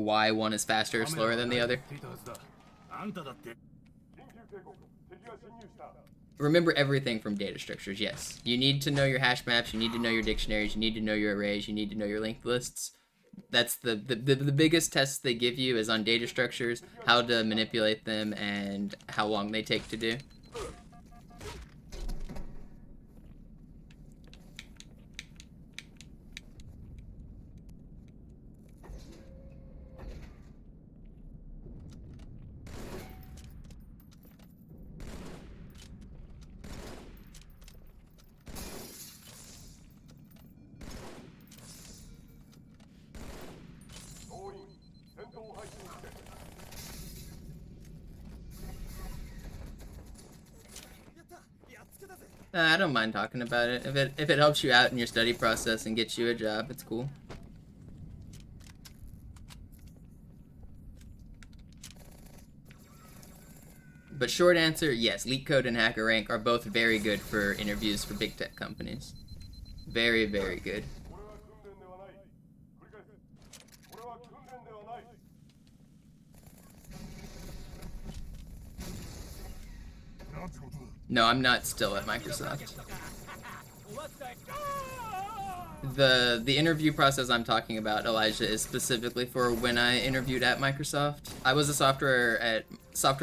why one is faster or slower than the other. Remember everything from data structures, yes. You need to know your hash maps, you need to know your dictionaries, you need to know your arrays, you need to know your linked lists. That's the biggest test they give you is on data structures, how to manipulate them, and how long they take to do. I don't mind talking about it. If it helps you out in your study process and gets you a job, it's cool. But short answer, yes, LeetCode and HackerRank are both very good for interviews for big tech companies. Very, very good. No, I'm not still at Microsoft. The interview process I'm talking about, Elijah, is specifically for when I interviewed at Microsoft. I was a software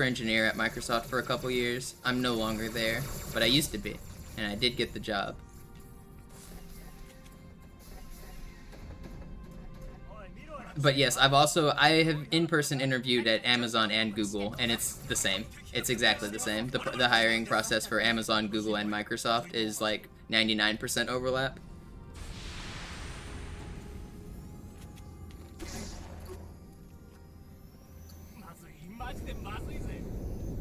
engineer at Microsoft for a couple years. I'm no longer there, but I used to be, and I did get the job. But yes, I have in-person interviewed at Amazon and Google, and it's the same. It's exactly the same. The hiring process for Amazon, Google, and Microsoft is like 99% overlap.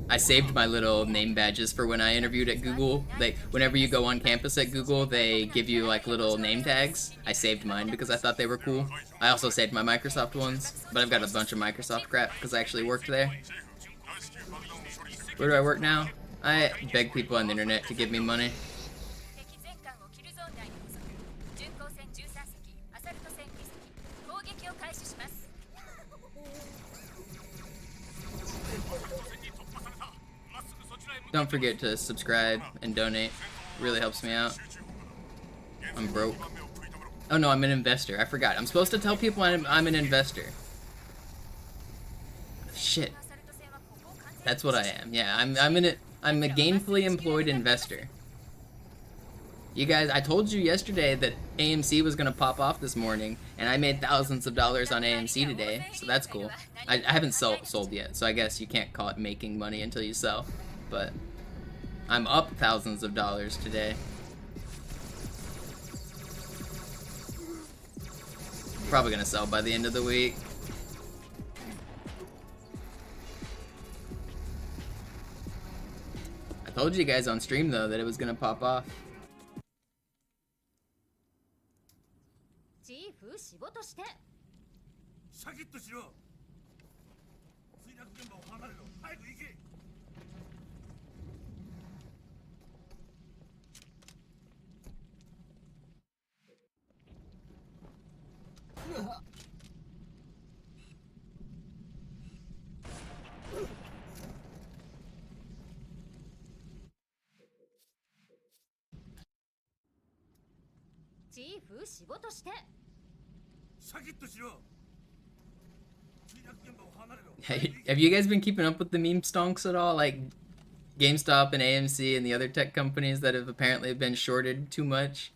I saved my little name badges for when I interviewed at Google. Like, whenever you go on campus at Google, they give you, like, little name tags. I saved mine because I thought they were cool. I also saved my Microsoft ones, but I've got a bunch of Microsoft crap because I actually worked there. Where do I work now? I beg people on the internet to give me money. Don't forget to subscribe and donate. It really helps me out. I'm broke. Oh no, I'm an investor. I forgot. I'm supposed to tell people I'm an investor. Shit. That's what I am. Yeah, I'm a gainfully employed investor. You guys, I told you yesterday that AMC was gonna pop off this morning, and I made thousands of dollars on AMC today, so that's cool. I haven't sold yet, so I guess you can't call it making money until you sell. But I'm up thousands of dollars today. Probably gonna sell by the end of the week. I told you guys on stream though that it was gonna pop off. Hey, have you guys been keeping up with the meme stonks at all? Like GameStop and AMC and the other tech companies that have apparently been shorted too much?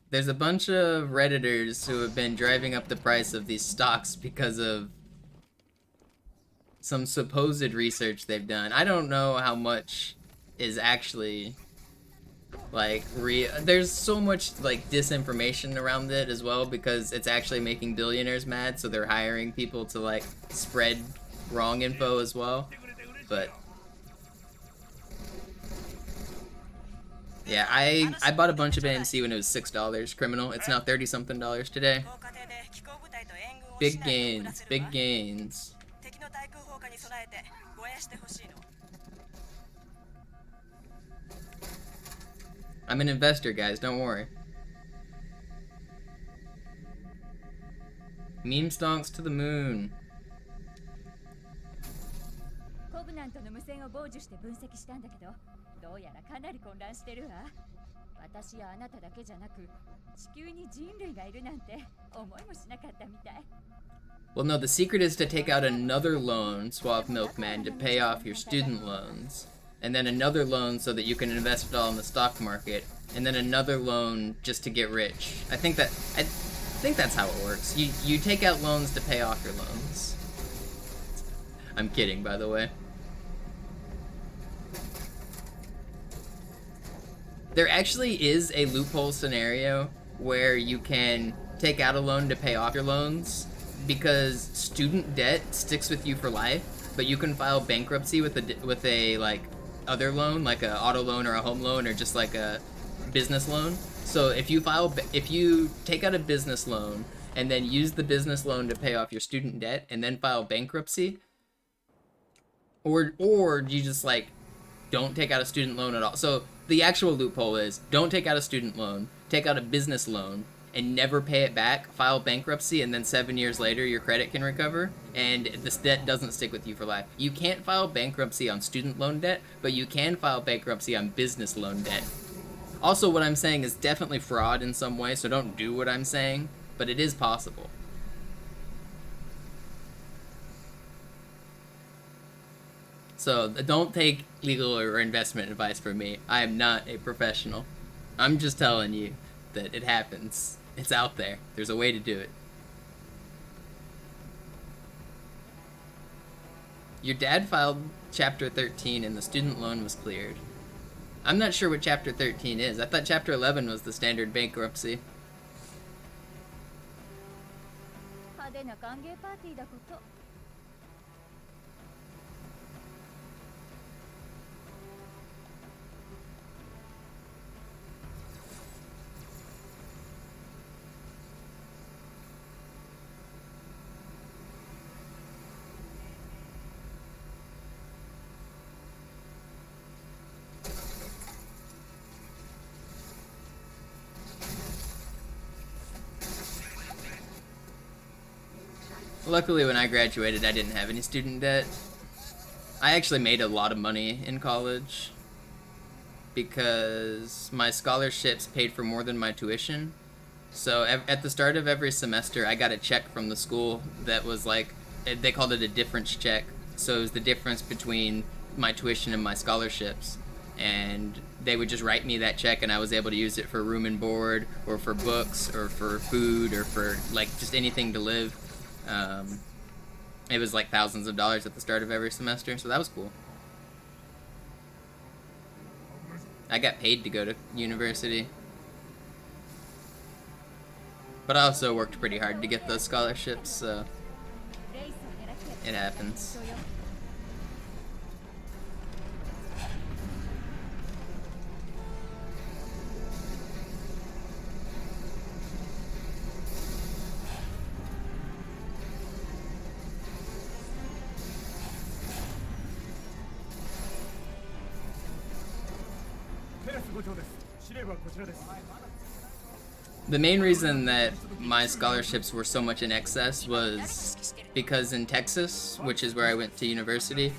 There's a bunch of Redditors who have been driving up the price of these stocks because of some supposed research they've done. I don't know how much is actually like there's so much like disinformation around it as well because it's actually making billionaires mad, so they're hiring people to like spread wrong info as well. But yeah, I bought a bunch of AMC when it was $6. Criminal. It's now $30-something today. Big gains. Big gains. I'm an investor, guys. Don't worry. Meme stonks to the moon. コブナントの無線を傍受して分析したんだけど、どうやらかなり混乱してるわ。私やあなただけじゃなく、地球に人類がいるなんて思いもしなかったみたい。Well, no, the secret is to take out another loan, Suave Milkman, to pay off your student loans. And then another loan so that you can invest it all in the stock market. And then another loan just to get rich. I think that's how it works. You take out loans to pay off your loans. I'm kidding, by the way. There actually is a loophole scenario where you can take out a loan to pay off your loans, because student debt sticks with you for life, but you can file bankruptcy with a like other loan, like a auto loan or a home loan or just like a business loan. So if you take out a business loan and then use the business loan to pay off your student debt and then file bankruptcy, or you just like don't take out a student loan at all. So the actual loophole is don't take out a student loan, take out a business loan and never pay it back, file bankruptcy, and then 7 years later your credit can recover, and this debt doesn't stick with you for life. You can't file bankruptcy on student loan debt, but you can file bankruptcy on business loan debt. Also, what I'm saying is definitely fraud in some way, so don't do what I'm saying, but it is possible. So don't take legal or investment advice from me. I am not a professional. I'm just telling you that it happens. It's out there. There's a way to do it. Your dad filed Chapter 13 and the student loan was cleared. I'm not sure what Chapter 13 is. I thought Chapter 11 was the standard bankruptcy. 派手な歓迎パーティーだこと。Luckily, when I graduated, I didn't have any student debt. I actually made a lot of money in college because my scholarships paid for more than my tuition. So at the start of every semester, I got a check from the school that was like, they called it a difference check. So it was the difference between my tuition and my scholarships. And they would just write me that check and I was able to use it for room and board or for books or for food or for like just anything to live. It was like thousands of dollars at the start of every semester, so that was cool. I got paid to go to university. But I also worked pretty hard to get those scholarships, so it happens. The main reason that my scholarships were so much in excess was because in Texas, which is where I went to university,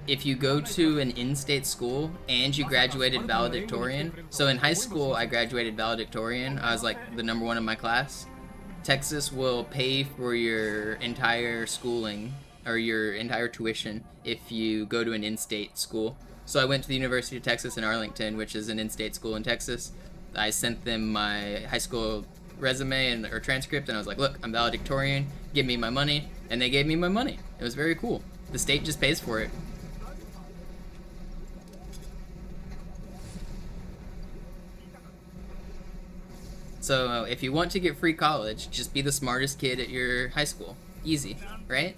if you go to an in-state school and you graduated valedictorian, so in high school I graduated valedictorian, I was like the #1 in my class, Texas will pay for your entire schooling or your entire tuition if you go to an in-state school. So I went to the University of Texas in Arlington, which is an in-state school in Texas. I sent them my high school resume or transcript, and I was like, look, I'm valedictorian, give me my money, and they gave me my money. It was very cool. The state just pays for it. So if you want to get free college, just be the smartest kid at your high school. Easy, right?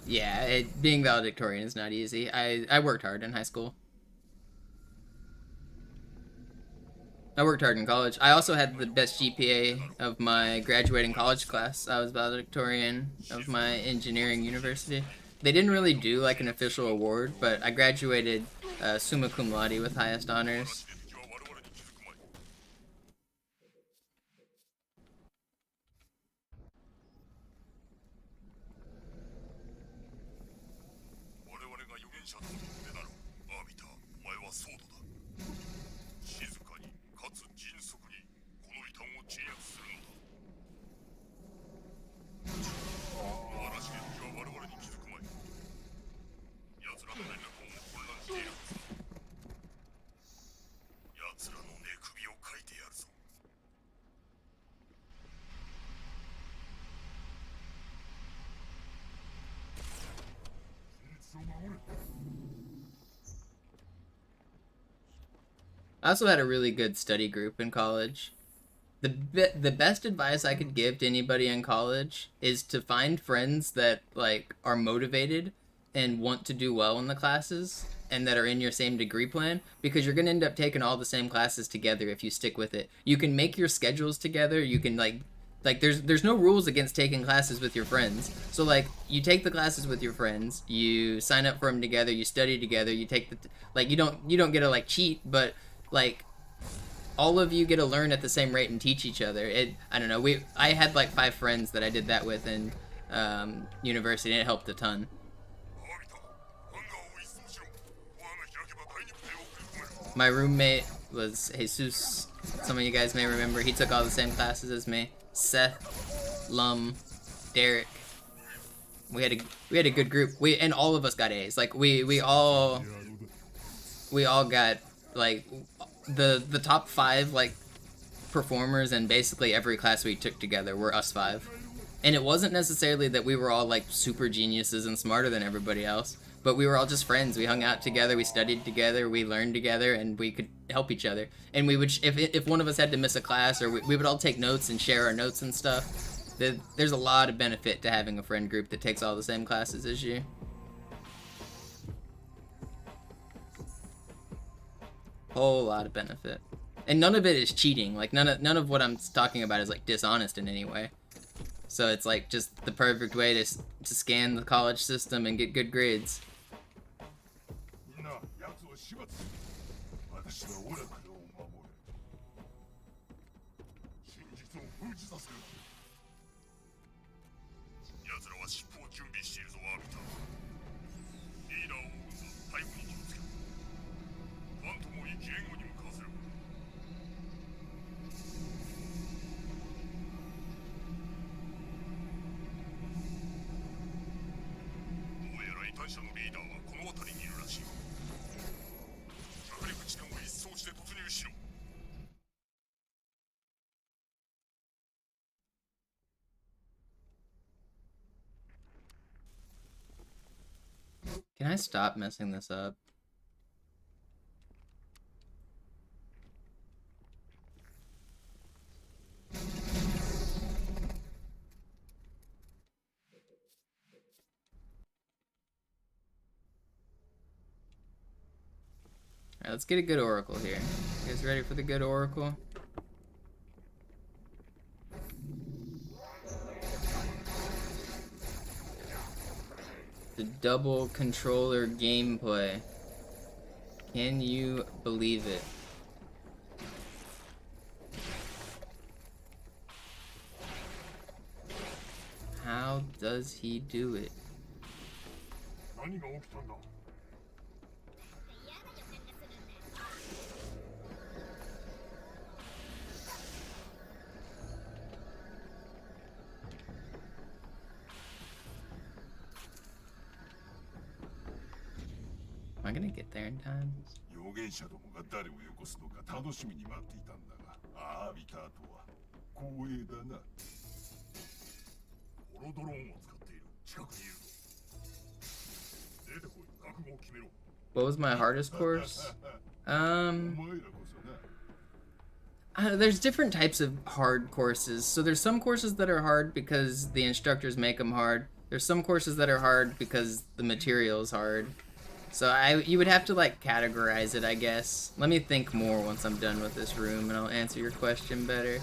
Yeah, being valedictorian is not easy. I worked hard in high school. I worked hard in college. I also had the best GPA of my graduating college class. I was valedictorian of my engineering university. They didn't really do like an official award, but I graduated summa cum laude with highest honors. I also had a really good study group in college. The best advice I could give to anybody in college is to find friends that like are motivated and want to do well in the classes and that are in your same degree plan, because you're going to end up taking all the same classes together if you stick with it. You can make your schedules together. You can like there's no rules against taking classes with your friends. So like you take the classes with your friends, you sign up for them together, you study together, you take the like you don't get to like cheat, but like all of you get to learn at the same rate and teach each other. I don't know. I had like 5 friends that I did that with in university, and it helped a ton. My roommate was Jesus. Some of you guys may remember. He took all the same classes as me. Seth, Lum, Derek. We had a good group. And all of us got A's. Like we all got like the top 5 like performers in basically every class we took together were us 5. And it wasn't necessarily that we were all like super geniuses and smarter than everybody else, but we were all just friends. We hung out together, we studied together, we learned together, and we could help each other. And we would, if one of us had to miss a class, or we would all take notes and share our notes and stuff. There's a lot of benefit to having a friend group that takes all the same classes as you. Whole lot of benefit. And none of it is cheating. Like none of what I'm talking about is like dishonest in any way. So it's like just the perfect way to scan the college system and get good grades. Can I stop messing this up? Alright, let's get a good oracle here. You guys ready for the good oracle? The double controller gameplay. Can you believe it? How does he do it? Am I gonna get there in time? What was my hardest course? There's different types of hard courses. So there's some courses that are hard because the instructors make them hard. There's some courses that are hard because the material is hard. So you would have to like categorize it, I guess. Let me think more once I'm done with this room and I'll answer your question better.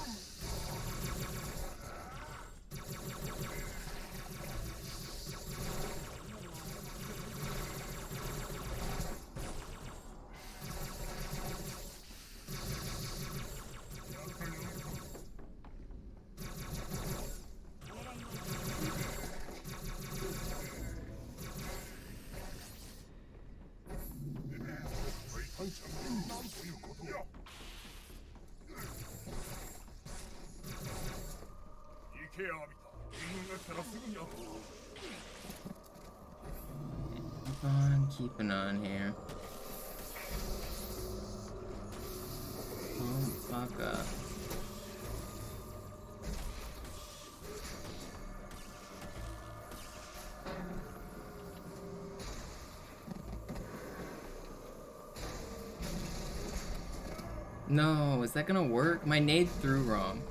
Keeping on here. Oh, fuck up. No, is that gonna work? My nade threw wrong.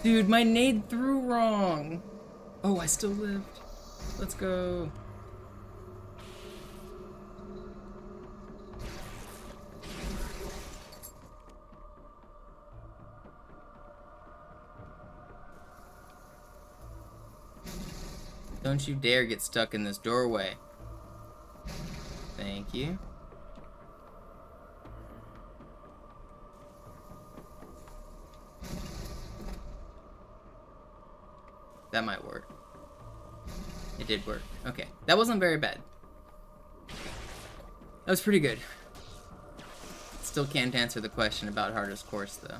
Dude, my nade threw wrong! Oh, I still lived. Let's go. Don't you dare get stuck in this doorway. Thank you. That might work. It did work. Okay. That wasn't very bad. That was pretty good. Still can't answer the question about hardest course, though.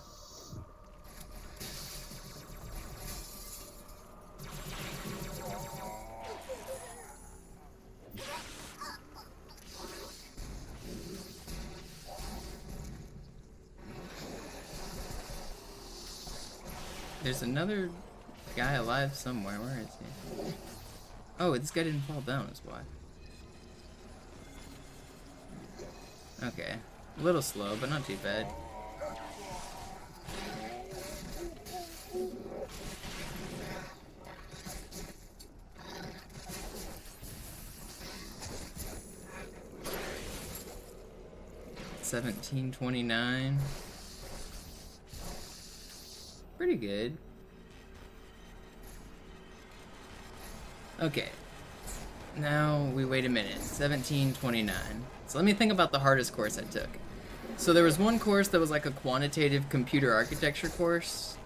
There's another guy alive somewhere. Where is he? Oh, this guy didn't fall down, is why. Okay. A little slow, but not too bad. $17.29. Pretty good. Okay. Now we wait a minute. 17.29. So let me think about the hardest course I took. So there was one course that was like a quantitative computer architecture course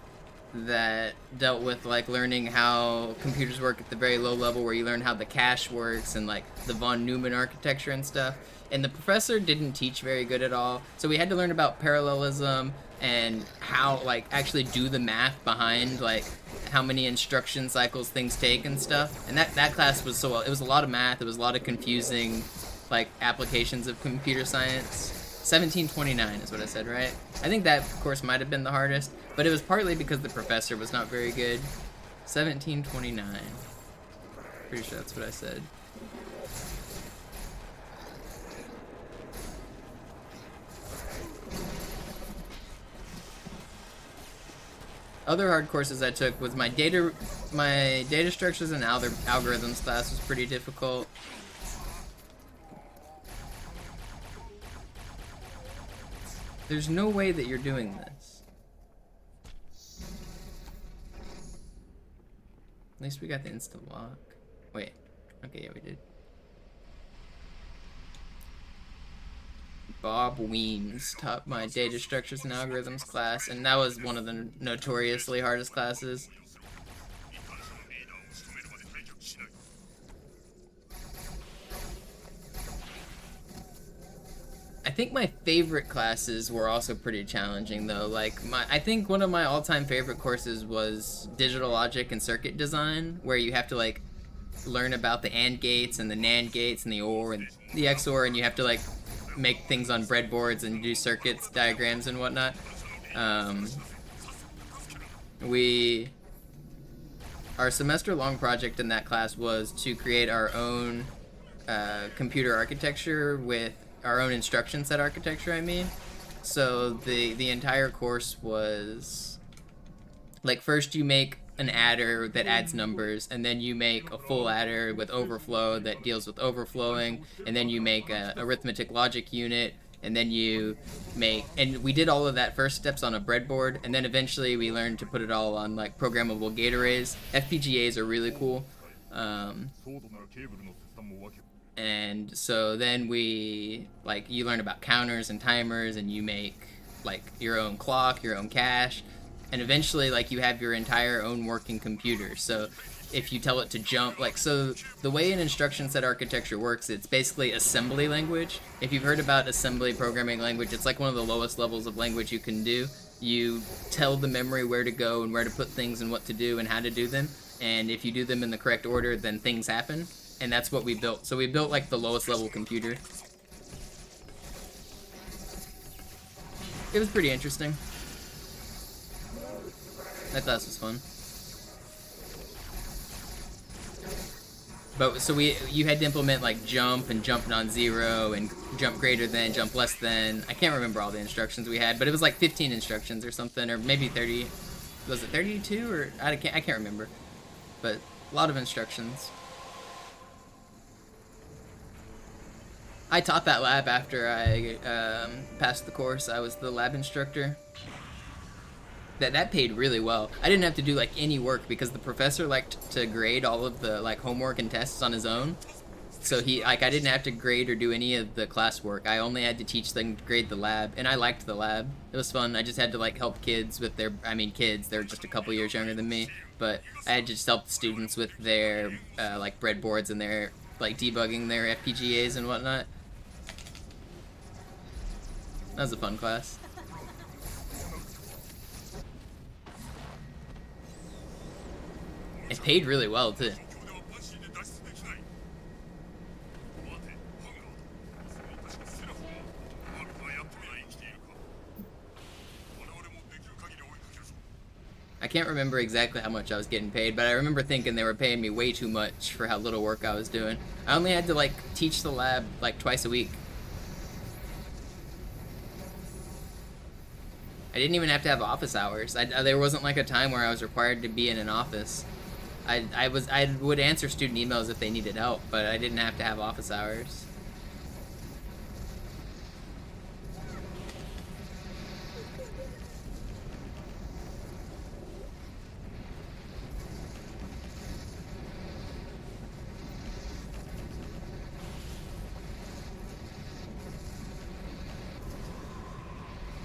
that dealt with like learning how computers work at the very low level, where you learn how the cache works and like the von Neumann architecture and stuff. And the professor didn't teach very good at all. So we had to learn about parallelism and how like actually do the math behind like how many instruction cycles things take and stuff. And that class was it was a lot of math. It was a lot of confusing like applications of computer science. 17.29 is what I said, right? I think that course might have been the hardest, but it was partly because the professor was not very good. 17.29. Pretty sure that's what I said. Other hard courses I took was my data structures and algorithms class was pretty difficult. There's no way that you're doing this. At least we got the instant lock. Wait. Okay, yeah, we did. Bob Weems taught my data structures and algorithms class, and that was one of the notoriously hardest classes. I think my favorite classes were also pretty challenging though. Like I think one of my all-time favorite courses was digital logic and circuit design, where you have to like learn about the AND gates and the NAND gates and the OR and the XOR, and you have to like make things on breadboards and do circuits, diagrams and whatnot. Our semester-long project in that class was to create our own computer architecture with our own instruction set architecture, I mean. So the entire course was like, first you make an adder that adds numbers, and then you make a full adder with overflow that deals with overflowing, and then you make a arithmetic logic unit, and then you make, and we did all of that first steps on a breadboard, and then eventually we learned to put it all on like programmable gate arrays. FPGAs are really cool. And so then we, like, you learn about counters and timers, and you make like your own clock, your own cache, and eventually like you have your entire own working computer. So if you tell it to jump, like, so the way an instruction set architecture works, it's basically assembly language. If you've heard about assembly programming language, it's like one of the lowest levels of language you can do. You tell the memory where to go and where to put things and what to do and how to do them, and if you do them in the correct order, then things happen. And that's what we built. So we built like the lowest level computer. It was pretty interesting. I thought this was fun. But so you had to implement like jump and jump non-zero and jump greater than, jump less than. I can't remember all the instructions we had, but it was like 15 instructions or something, or maybe 30. Was it 32 or I can't remember. But a lot of instructions. I taught that lab after I passed the course. I was the lab instructor. That paid really well. I didn't have to do like any work because the professor liked to grade all of the like homework and tests on his own. So I didn't have to grade or do any of the classwork. I only had to teach them to grade the lab, and I liked the lab. It was fun. I just had to like help kids with their, kids, they're just a couple years younger than me, but I had to just help the students with their like breadboards and their like debugging their FPGAs and whatnot. That was a fun class. It paid really well too. I can't remember exactly how much I was getting paid, but I remember thinking they were paying me way too much for how little work I was doing. I only had to like teach the lab like twice a week. I didn't even have to have office hours. There wasn't like a time where I was required to be in an office. I would answer student emails if they needed help, but I didn't have to have office hours.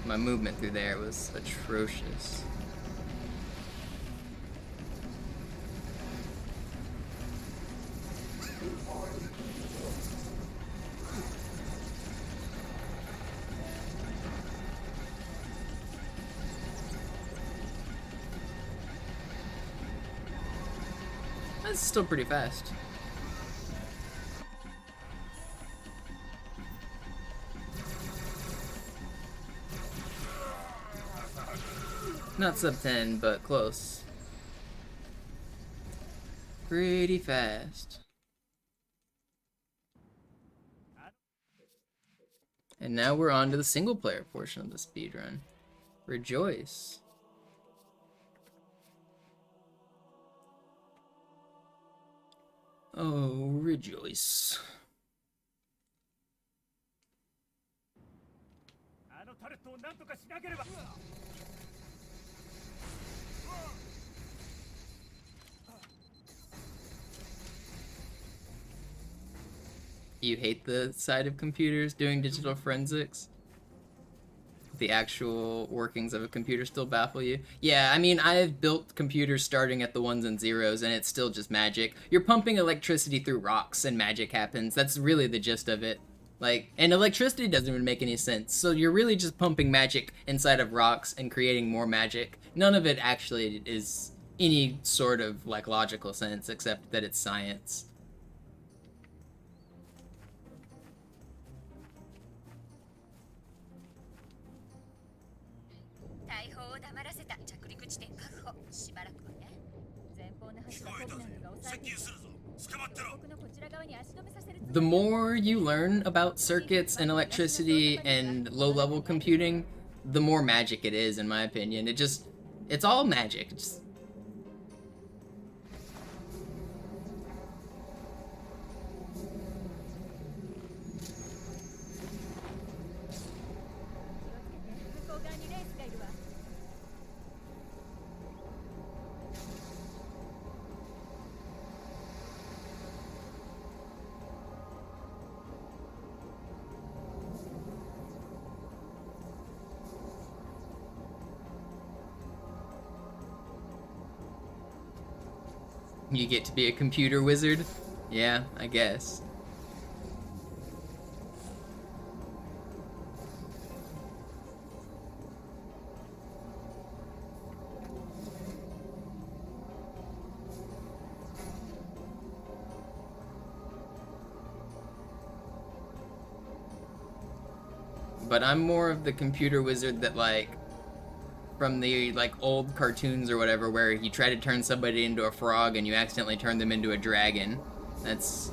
My movement through there was atrocious. That's still pretty fast. Not sub 10, but close. Pretty fast. And now we're on to the single player portion of the speedrun. Rejoice. Oh, rejoice. You hate the side of computers doing digital forensics? The actual workings of a computer still baffle you? Yeah, I mean, I've built computers starting at the ones and zeros, and it's still just magic. You're pumping electricity through rocks, and magic happens. That's really the gist of it. Like, and electricity doesn't even make any sense, so you're really just pumping magic inside of rocks and creating more magic. None of it actually is any sort of, like, logical sense, except that it's science. The more you learn about circuits and electricity and low-level computing, the more magic it is, in my opinion. It's all magic. You get to be a computer wizard? Yeah, I guess. But I'm more of the computer wizard that, like, from the, like, old cartoons or whatever, where you try to turn somebody into a frog and you accidentally turn them into a dragon. That's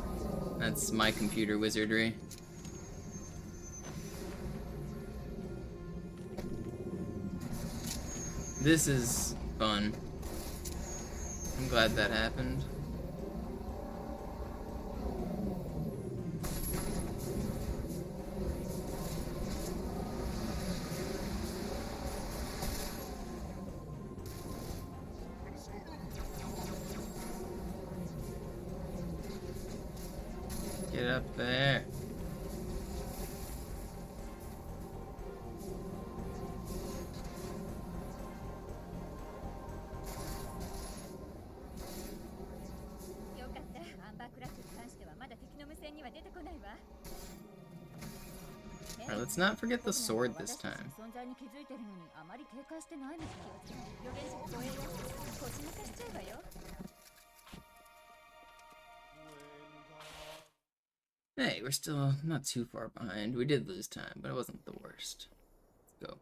my computer wizardry. This is fun. I'm glad that happened. Get up there. Alright, let's not forget the sword this time. Hey, we're still not too far behind. We did lose time, but it wasn't the worst. Let's go.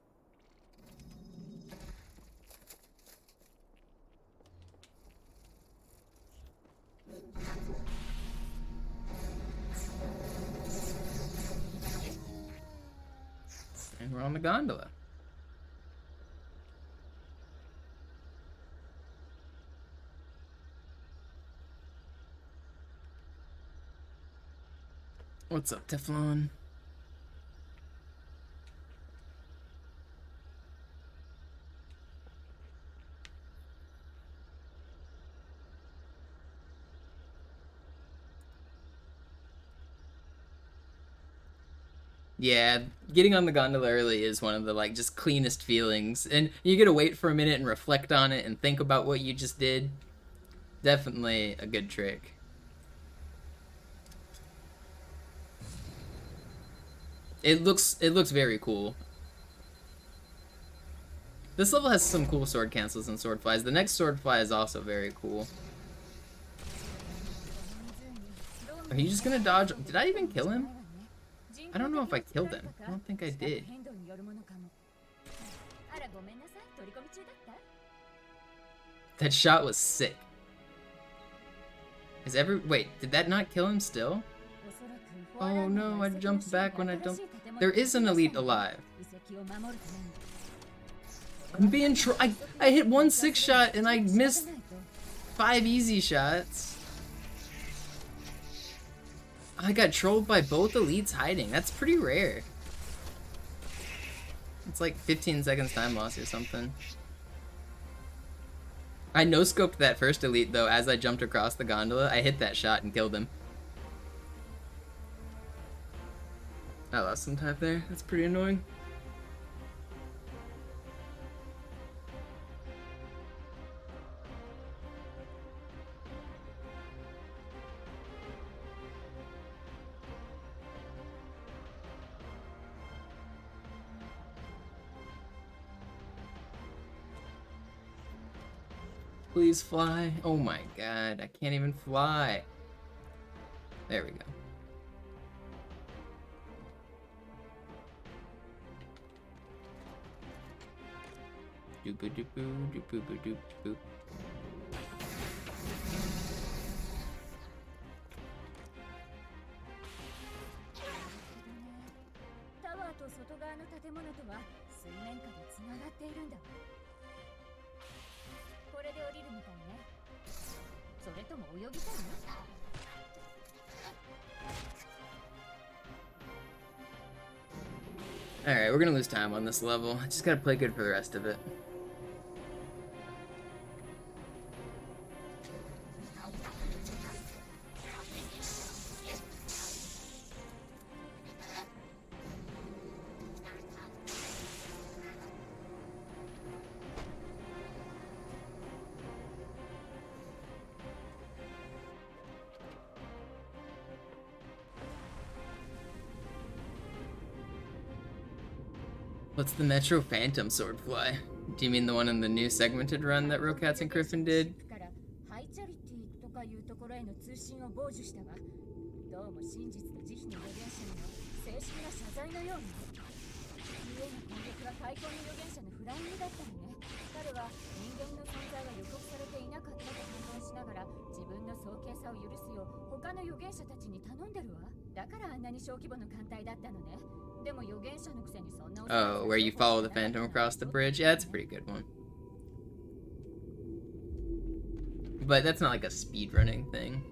And we're on the gondola. What's up, Teflon? Yeah, getting on the gondola early is one of the, like, just cleanest feelings. And you get to wait for a minute and reflect on it and think about what you just did. Definitely a good trick. It looks very cool. This level has some cool sword cancels and sword flies. The next sword fly is also very cool. Are you just gonna dodge? Did I even kill him? I don't know if I killed him. I don't think I did. That shot was sick. Wait, did that not kill him still? Oh no, I jumped back when I jumped. There is an elite alive. I'm being I hit 1 6 shot and I missed 5 easy shots. I got trolled by both elites hiding. That's pretty rare. It's like 15 seconds time loss or something. I no-scoped that first elite though as I jumped across the gondola. I hit that shot and killed him. I lost some time there. That's pretty annoying. Please fly. Oh my god, I can't even fly. There we go. Doop-a-doop-boo, doop-a-doop-boop. Alright, we're gonna lose time on this level. I just gotta play good for the rest of it. What's the Metro Phantom Swordfly? Do you mean the one in the new segmented run that Rocats and Griffin did? ハイチャリティとかいうところへの通信を傍受したわ。どうも真実と慈悲の預言者にの正式な謝罪のように。家の攻撃は開墾の預言者のフライングだったのね。彼は人間の存在が予告されていなかったと反論しながら自分の早計さを許すよう他の預言者たちに頼んでるわ。だからあんなに小規模の艦隊だったのね。Oh, where you follow the Phantom across the bridge? Yeah, that's a pretty good one. But that's not like a speedrunning thing.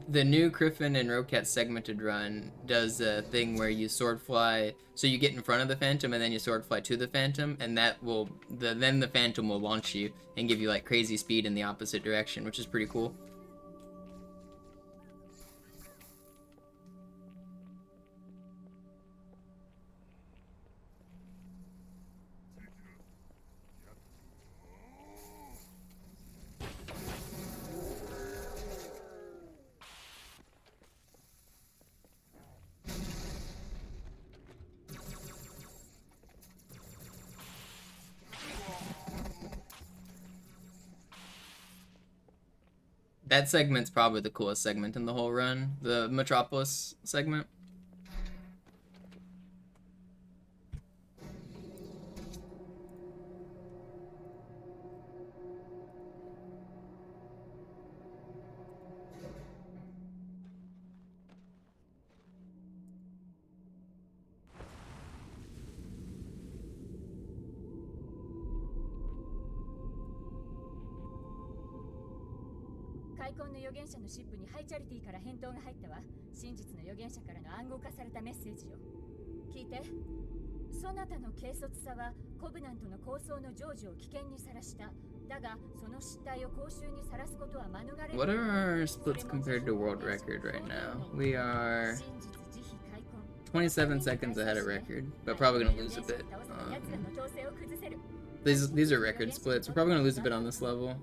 The new Griffin and Rocat segmented run does a thing where you sword fly, so you get in front of the Phantom and then you sword fly to the Phantom, and that will then the Phantom will launch you and give you like crazy speed in the opposite direction, which is pretty cool. That segment's probably the coolest segment in the whole run, the Metropolis segment. What are our splits compared to world record right now? We are 27 seconds ahead of record, but probably gonna lose a bit. These are record splits. We're probably gonna lose a bit on this level.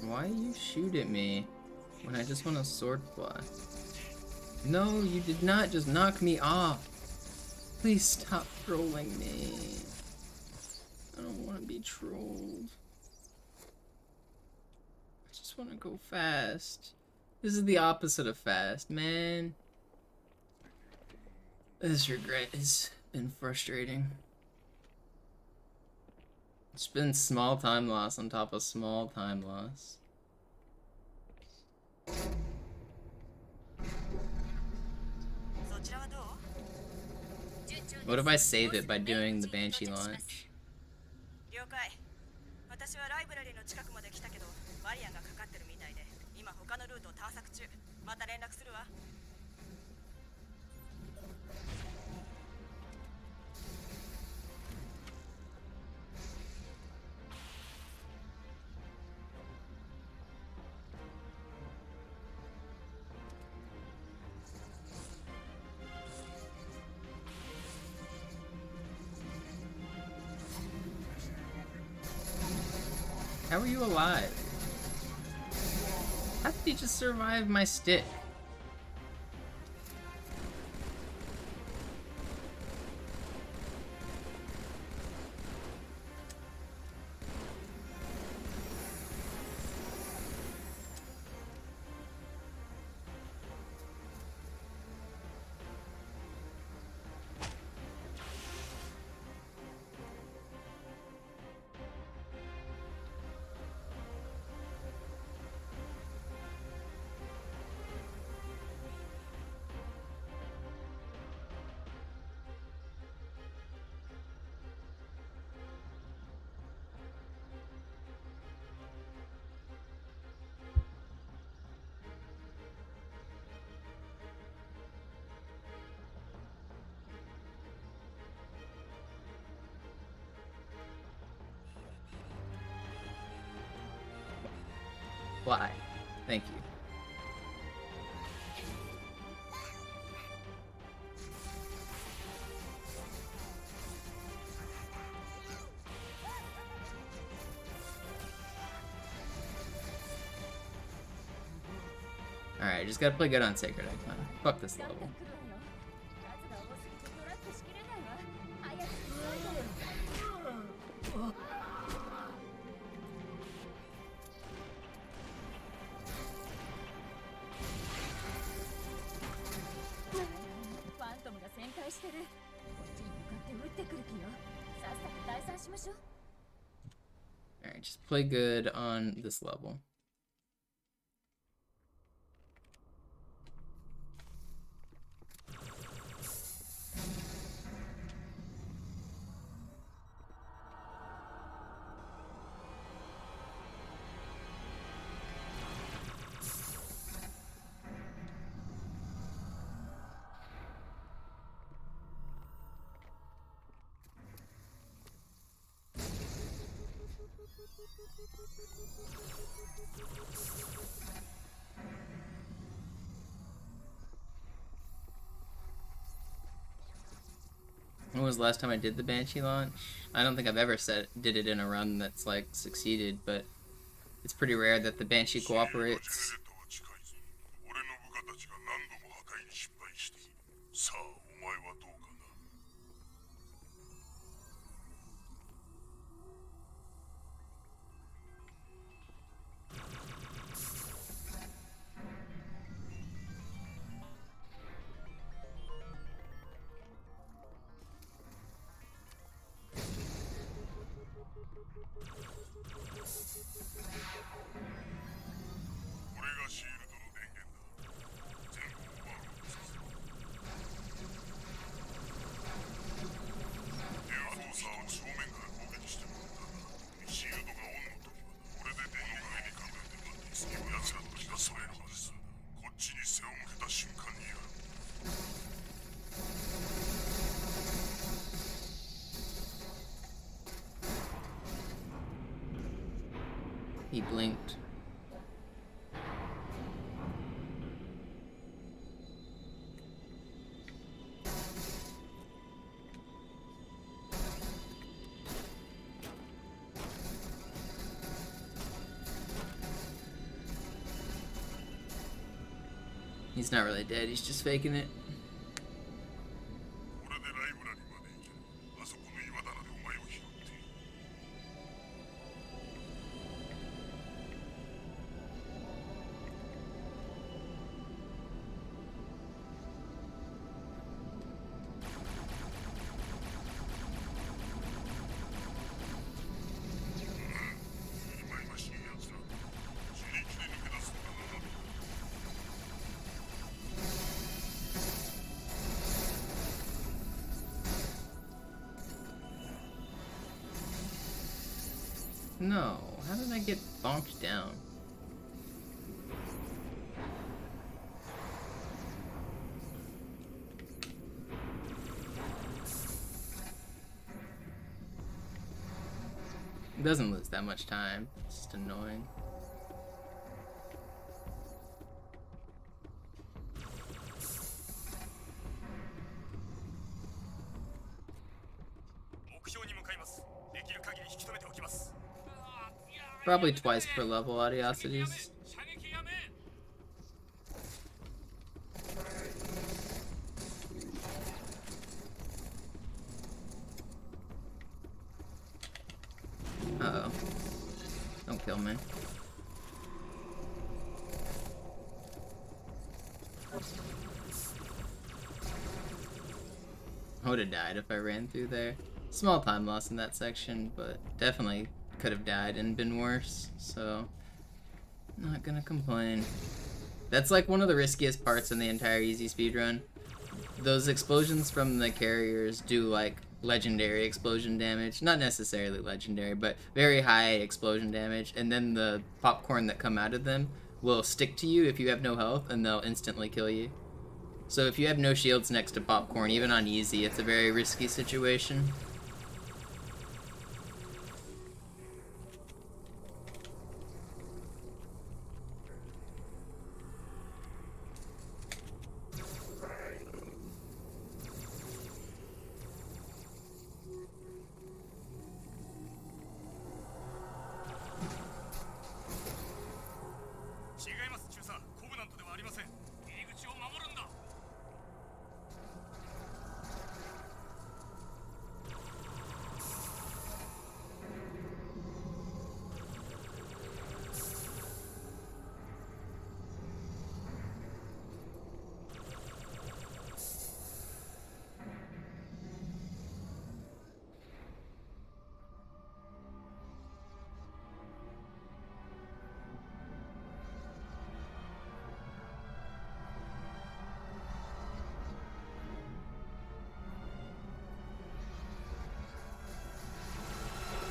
Why you shoot at me when I just want to sword fly? No, you did not just knock me off. Please stop trolling me. I don't want to be trolled. I just want to go fast. This is the opposite of fast, man. This regret has been frustrating. It's been small time loss on top of small time loss. What if I save it by doing the Banshee launch? How are you alive? How did you just survive my stick? Fly. Thank you. Alright, just gotta play good on Sacred Icon. Fuck this level. Alright, just play good on this level. When was the last time I did the Banshee launch? I don't think I've ever did it in a run that's like succeeded, but it's pretty rare that the Banshee cooperates. He blinked. He's not really dead, he's just faking it. No, how did I get bonked down? It doesn't lose that much time, it's just annoying. Probably twice per level, Audiosities. Uh-oh. Don't kill me. I would have died if I ran through there. Small time loss in that section, but definitely could have died and been worse, so not gonna complain. That's like one of the riskiest parts in the entire easy speedrun. Those explosions from the carriers do like legendary explosion damage, not necessarily legendary, but very high explosion damage, and then the popcorn that come out of them will stick to you if you have no health, and they'll instantly kill you. So if you have no shields next to popcorn, even on easy, it's a very risky situation.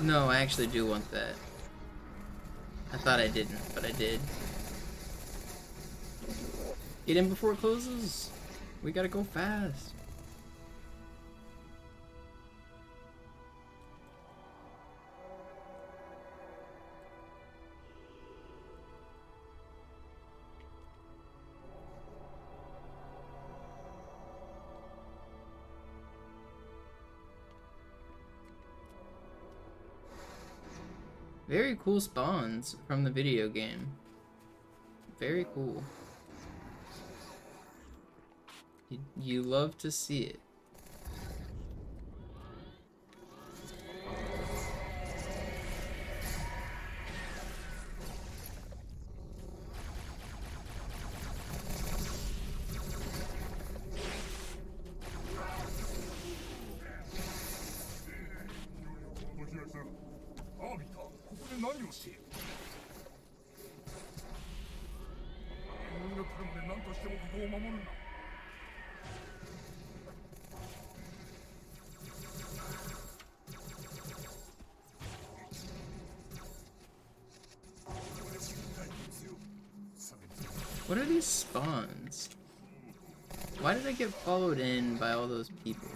No, I actually do want that. I thought I didn't, but I did. Get in before it closes. We gotta go fast. Very cool spawns from the video game. Very cool. You love to see it. What are these spawns? Why did I get followed in by all those people?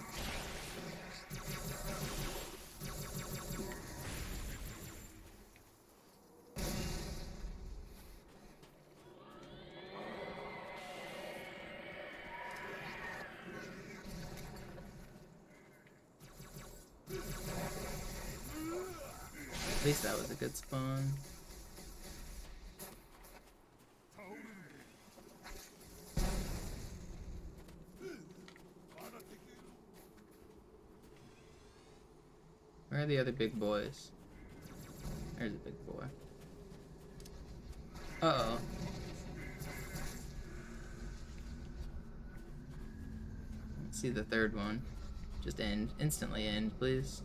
At least that was a good spawn. Where are the other big boys? There's a big boy. Uh-oh. Let's see the third one. Just end. Instantly end, please.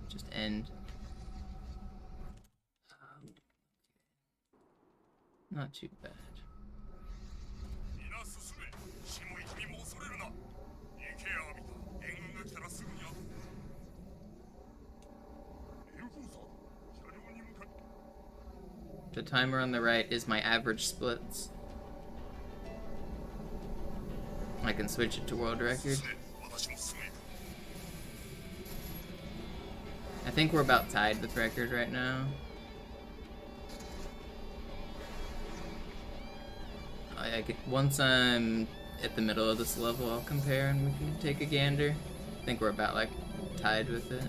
Just end. Not too bad. The timer on the right is my average splits. I can switch it to world record. I think we're about tied with record right now. Once I'm at the middle of this level, I'll compare and we can take a gander. I think we're about like tied with it.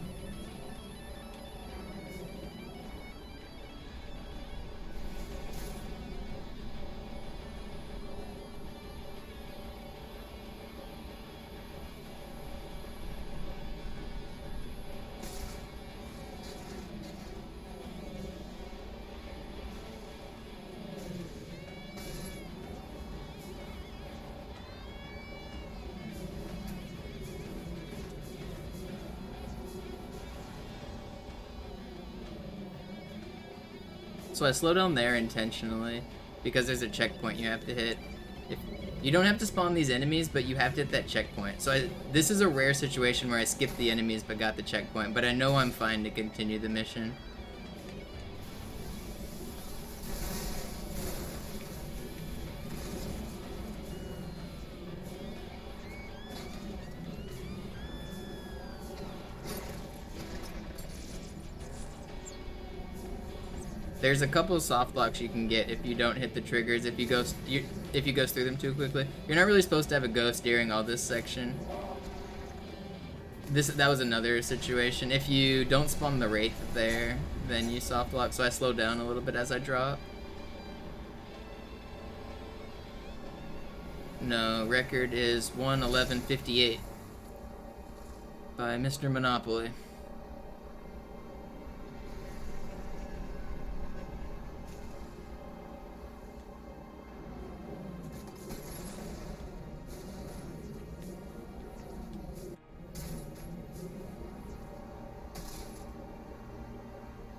So I slow down there intentionally because there's a checkpoint you have to hit. You don't have to spawn these enemies, but you have to hit that checkpoint. So this is a rare situation where I skipped the enemies but got the checkpoint, but I know I'm fine to continue the mission. There's a couple of soft blocks you can get if you don't hit the triggers. If you go through them too quickly, you're not really supposed to have a ghost during all this section. That was another situation. If you don't spawn the wraith there, then you soft block. So I slow down a little bit as I drop. No, record is 1:11:58 by Mr. Monopoly.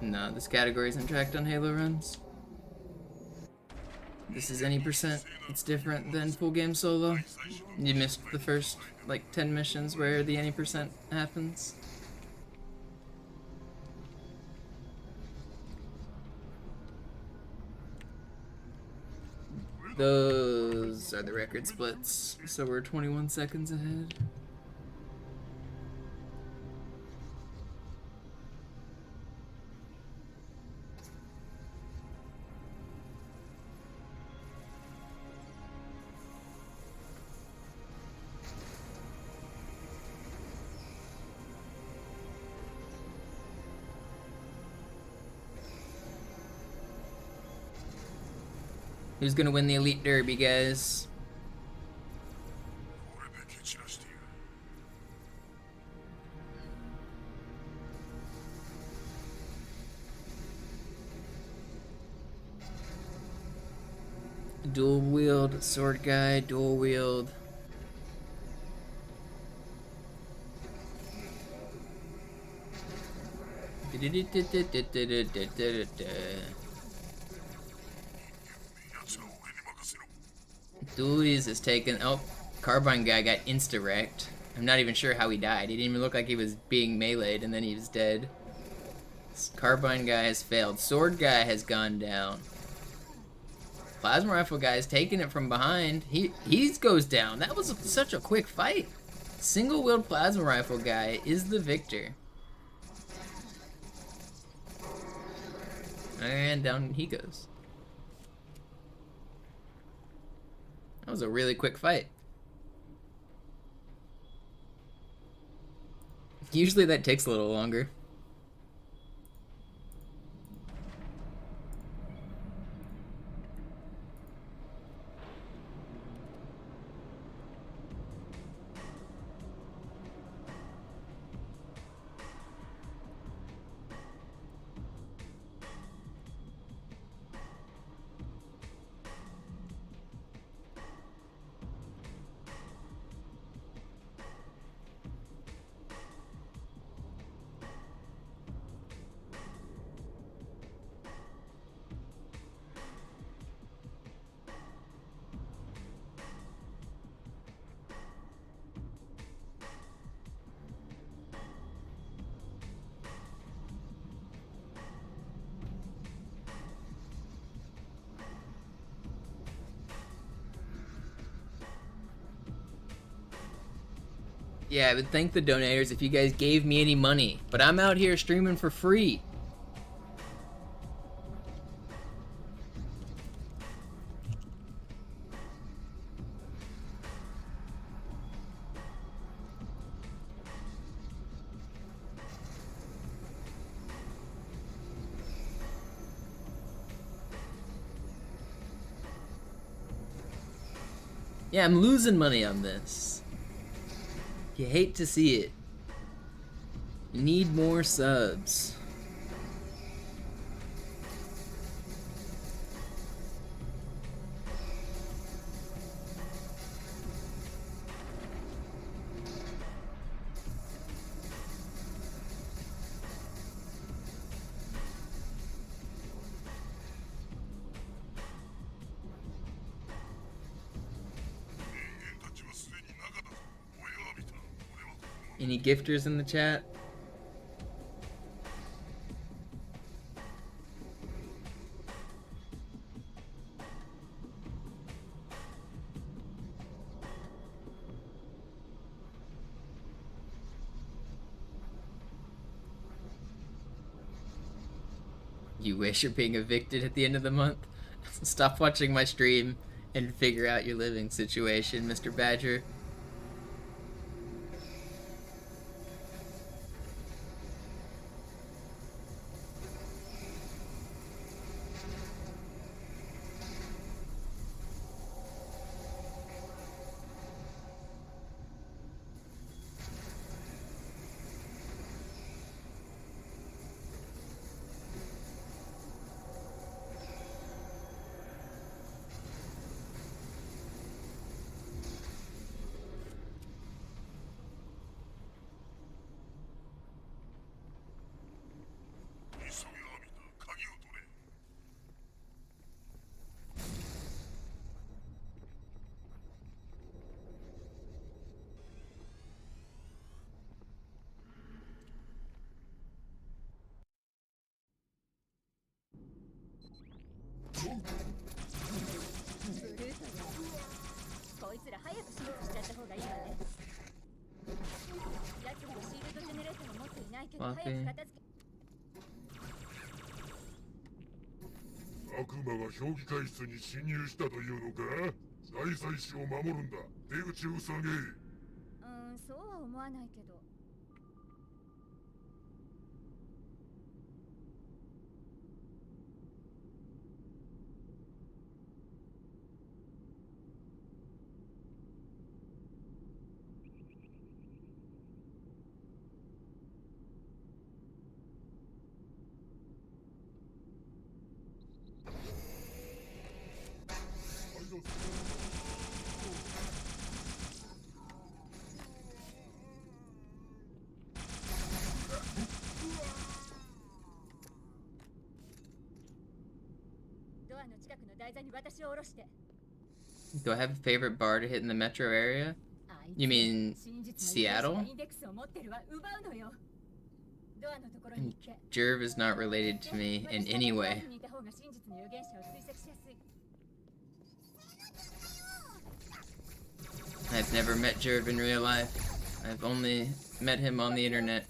No, this category isn't tracked on HaloRuns. This is any percent. It's different than full game solo. You missed the first, like, 10 missions where the any percent happens. Those are the record splits. So we're 21 seconds ahead. Who's gonna win the Elite Derby, guys? Dual wield, sword guy, dual wield. Dualies is taken. Oh, Carbine guy got insta-wrecked. I'm not even sure how he died. He didn't even look like he was being meleeed, and then he was dead. Carbine guy has failed. Sword guy has gone down. Plasma rifle guy is taking it from behind. He goes down. That was such a quick fight. Single wield plasma rifle guy is the victor. And down he goes. That was a really quick fight. Usually that takes a little longer. Yeah, I would thank the donators if you guys gave me any money, but I'm out here streaming for free. Yeah, I'm losing money on this. You hate to see it. Need more subs. Any gifters in the chat? You wish you're being evicted at the end of the month? Stop watching my stream and figure out your living situation, Mr. Badger. こいつら早く手術しちゃった方がいいわね。奴らはシールドジェネレーターを持っていないけど早く片付け。悪魔が評議会室に侵入したというのか。大祭司を守るんだ。出口を塞げ。そうは思わないけど。ドアの近くの台座に私を下ろして。 Do I have a favorite bar to hit in the metro area? You mean Seattle? Jerv is not related to me in any way. I've never met Jerv in real life. I've only met him on the internet.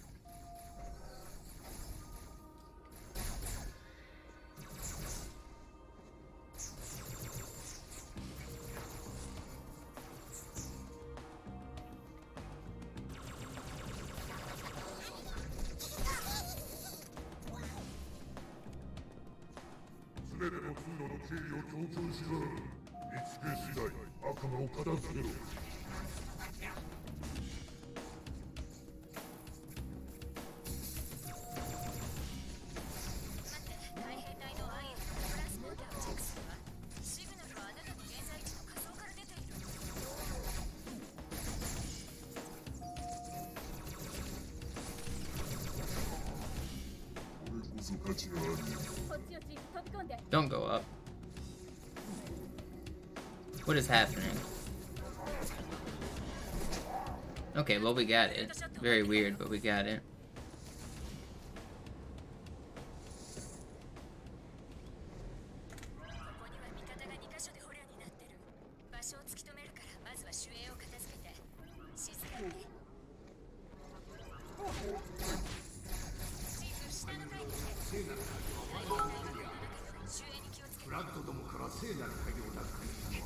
Don't go up. What is happening? Okay, well we got it. Very weird, but we got it.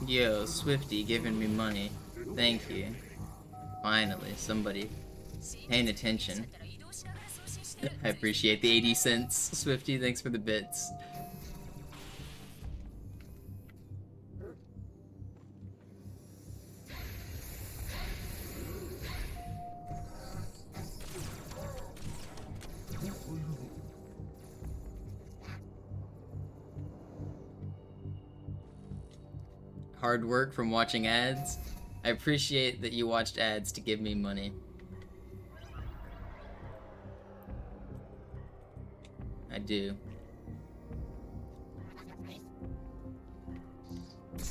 Yo, Swifty giving me money. Thank you. Finally, somebody paying attention. I appreciate the 80 cents. Swifty, thanks for the bits. Hard work from watching ads. I appreciate that you watched ads to give me money. I do.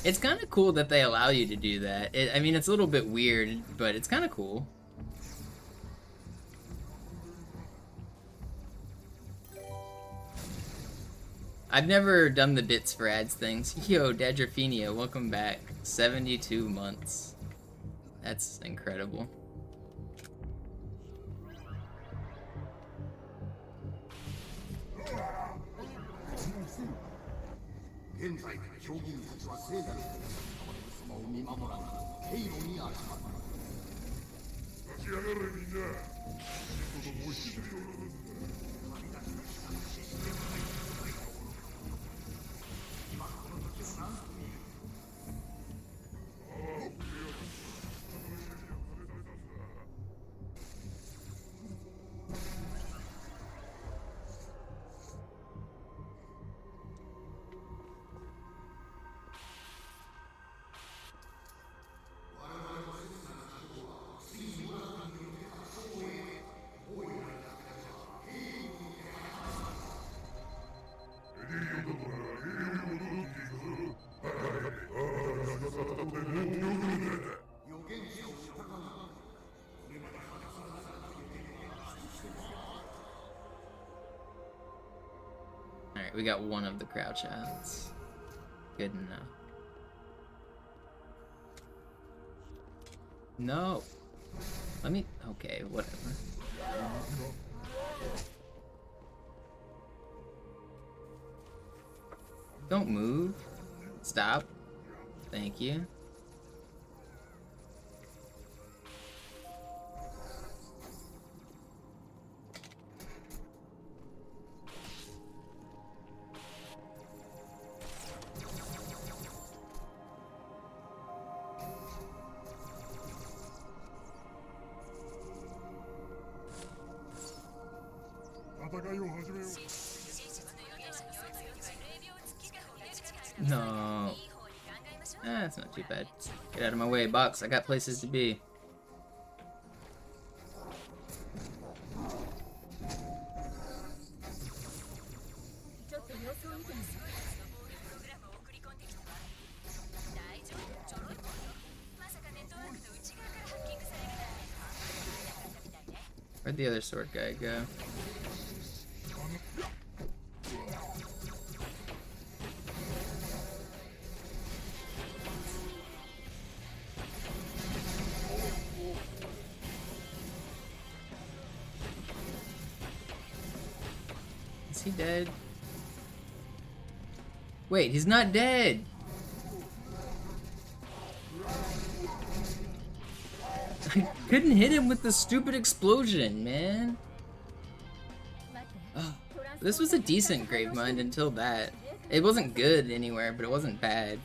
It's kind of cool that they allow you to do that. I mean, it's a little bit weird, but it's kind of cool. I've never done the bits for ads things. Yo, Dadrophinia, welcome back. 72 months. That's incredible. Alright, we got one of the crouch outs. Good enough. No. Let me... Okay, whatever. Don't move. Stop. Thank you. No. That's not too bad. Get out of my way, box. I got places to be. Where'd the other sword guy go? Is he dead? Wait, he's not dead! I couldn't hit him with the stupid explosion, man. Oh, this was a decent grave mine until that. It wasn't good anywhere, but it wasn't bad.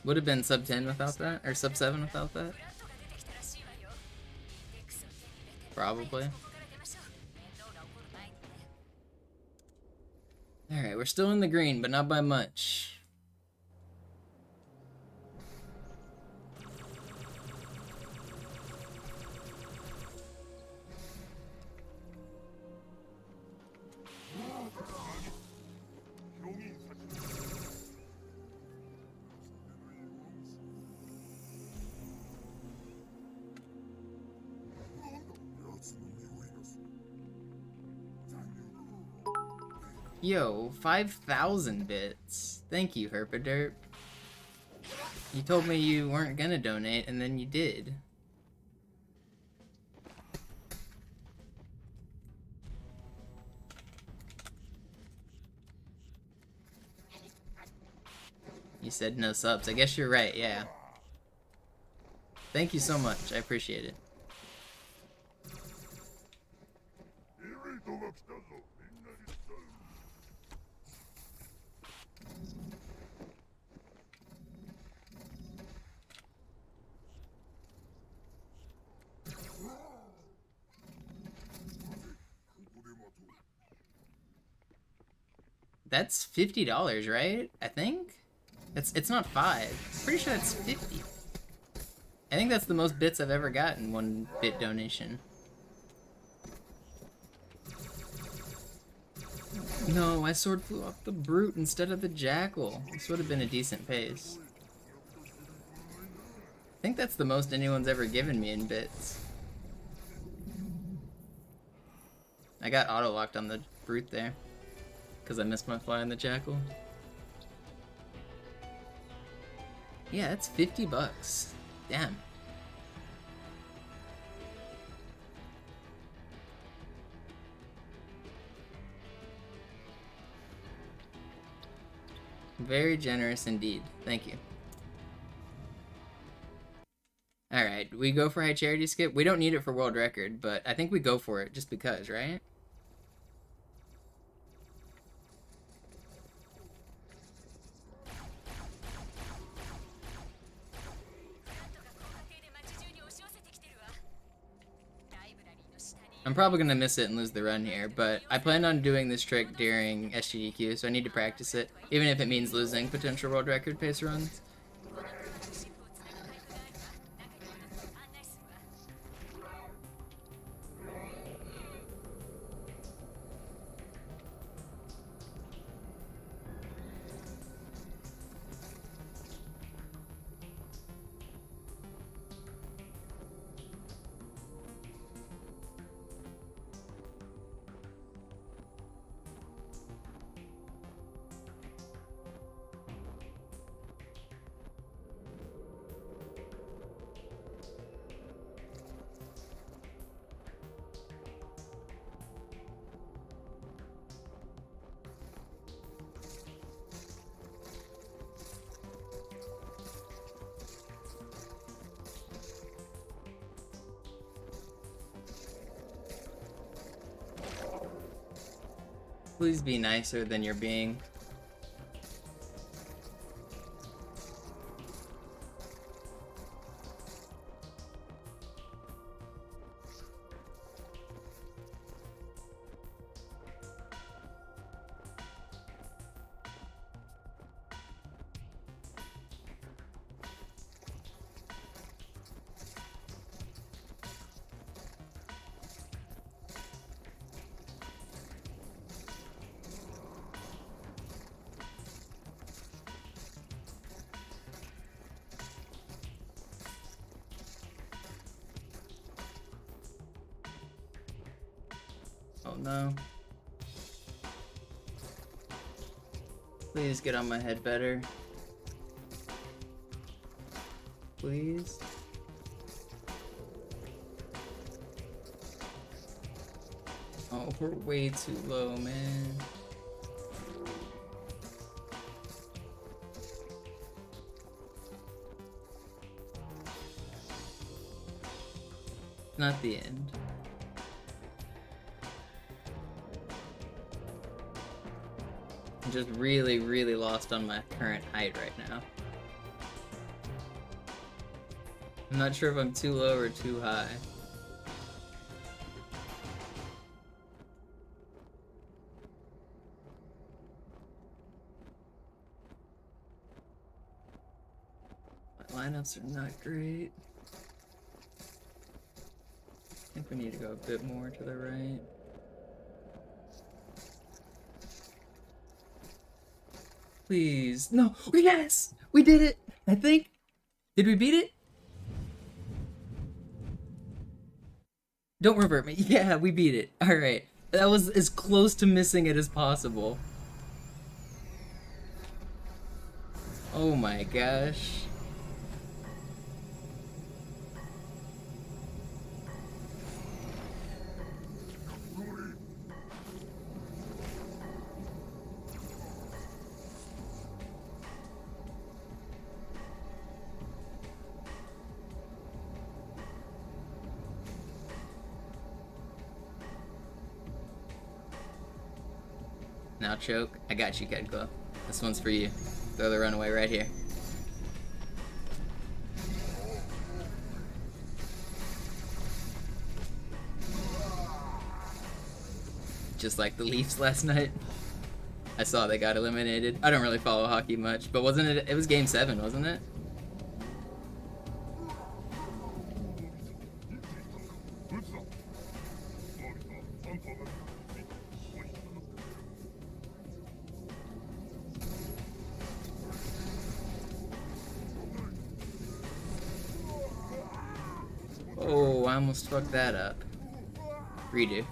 Would have been sub 10 without that, or sub 7 without that. Probably. Alright, we're still in the green, but not by much. Yo, 5,000 bits. Thank you, Herpaderp. You told me you weren't gonna donate, and then you did. You said no subs. I guess you're right, yeah. Thank you so much. I appreciate it. That's $50, right? I think? It's not 5. Pretty sure that's 50. I think that's the most bits I've ever gotten, 1 bit donation. No, my sword flew off the brute instead of the jackal. This would have been a decent pace. I think that's the most anyone's ever given me in bits. I got auto-locked on the brute there. Because I missed my fly on the jackal. Yeah, that's $50. Damn. Very generous indeed. Thank you. Alright, we go for high charity skip. We don't need it for world record, but I think we go for it just because, right? I'm probably gonna miss it and lose the run here, but I plan on doing this trick during SGDQ, so I need to practice it, even if it means losing potential world record pace runs. Please be nicer than you're being. Oh no. Please get on my head better. Please. Oh, we're way too low, man. Not the end. I'm just really, really lost on my current height right now. I'm not sure if I'm too low or too high. My lineups are not great. I think we need to go a bit more to the right. Please. No. Yes! We did it! I think. Did we beat it? Don't revert me. Yeah, we beat it. Alright. That was as close to missing it as possible. Oh my gosh. Now choke. I got you, Ked Glow. This one's for you. Throw the runaway right here. Just like the Leafs last night. I saw they got eliminated. I don't really follow hockey much, but wasn't it? It was Game 7, wasn't it? Oh, I almost fucked that up. Redo.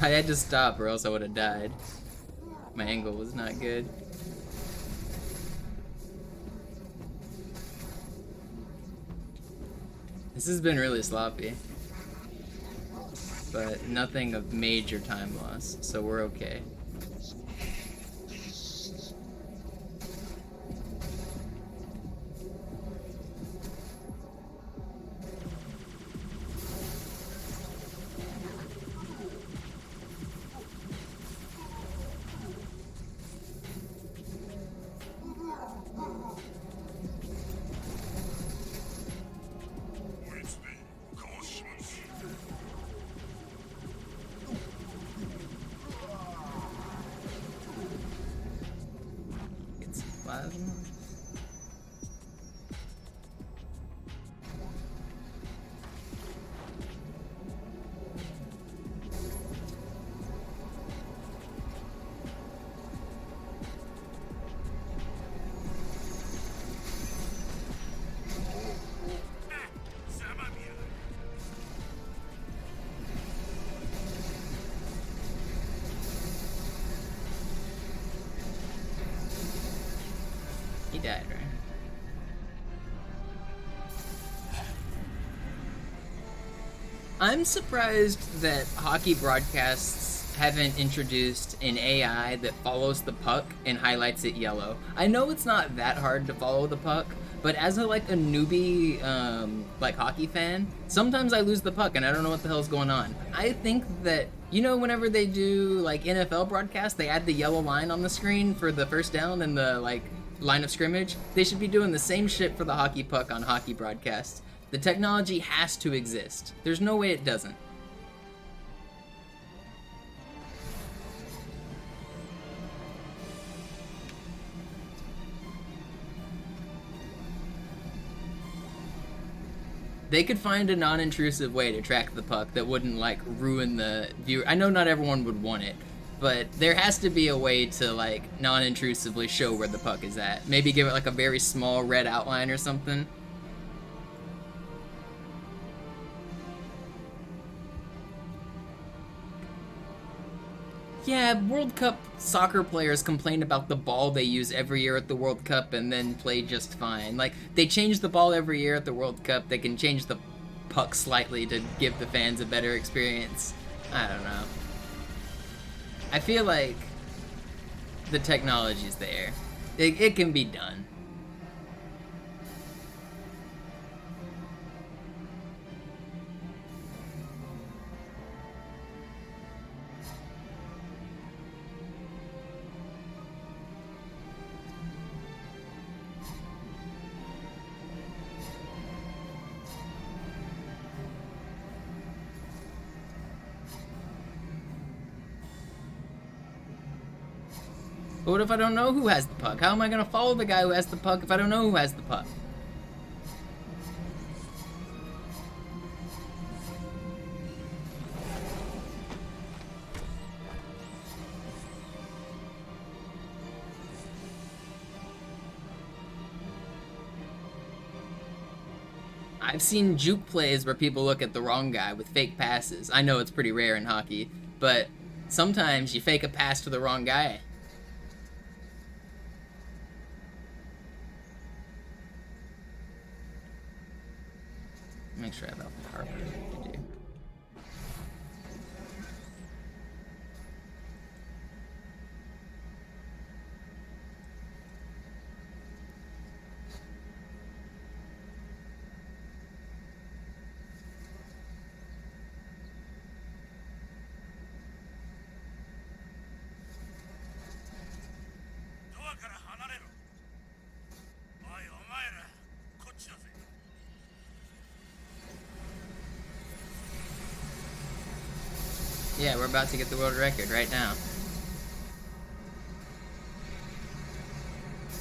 I had to stop or else I would have died. My angle was not good. This has been really sloppy. But nothing of major time loss, so we're okay. He died, right? I'm surprised that hockey broadcasts haven't introduced an AI that follows the puck and highlights it yellow. I know it's not that hard to follow the puck, but as a newbie hockey fan, sometimes I lose the puck and I don't know what the hell's going on. I think that You know, whenever they do like NFL broadcasts, they add the yellow line on the screen for the first down and the like line of scrimmage. They should be doing the same shit for the hockey puck on hockey broadcasts. The technology has to exist. There's no way it doesn't. They could find a non-intrusive way to track the puck that wouldn't like ruin the viewer. I know not everyone would want it, but there has to be a way to like non-intrusively show where the puck is at. Maybe give it like a very small red outline or something. Yeah, World Cup soccer players complain about the ball they use every year at the World Cup and then play just fine. Like, they change the ball every year at the World Cup. They can change the puck slightly to give the fans a better experience. I don't know. I feel like the technology's there. It can be done. But what if I don't know who has the puck? How am I gonna follow the guy who has the puck if I don't know who has the puck? I've seen juke plays where people look at the wrong guy with fake passes. I know it's pretty rare in hockey, but sometimes you fake a pass to the wrong guy. Make sure I have Alpha Carver ready to do. Yeah, we're about to get the world record right now.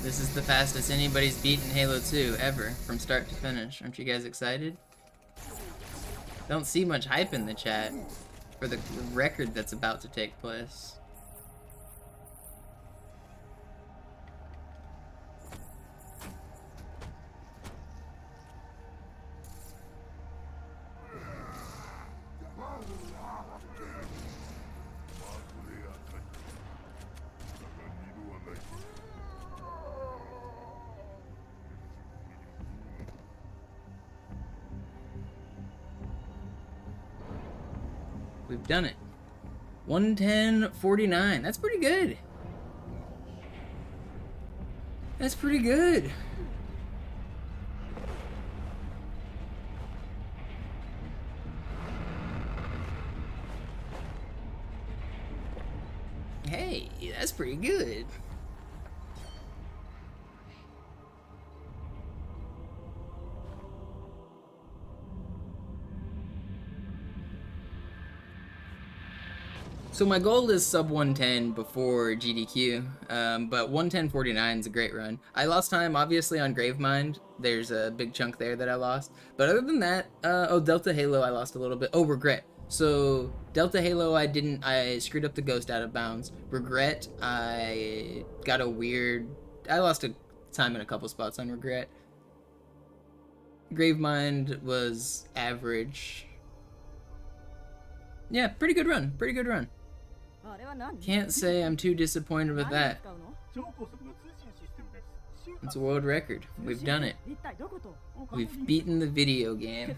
This is the fastest anybody's beaten Halo 2 ever, from start to finish. Aren't you guys excited? Don't see much hype in the chat for the record that's about to take place. We've done it. 110.49. That's pretty good. That's pretty good. Hey, that's pretty good. So my goal is sub 110 before GDQ, but 110.49 is a great run. I lost time, obviously, on Gravemind. There's a big chunk there that I lost. But other than that, oh, Delta Halo I lost a little bit. Oh, Regret. So, Delta Halo I screwed up the ghost out of bounds. Regret, I lost a time in a couple spots on Regret. Gravemind was average. Yeah, pretty good run, pretty good run. Can't say I'm too disappointed with that. It's a world record. We've done it. We've beaten the video game.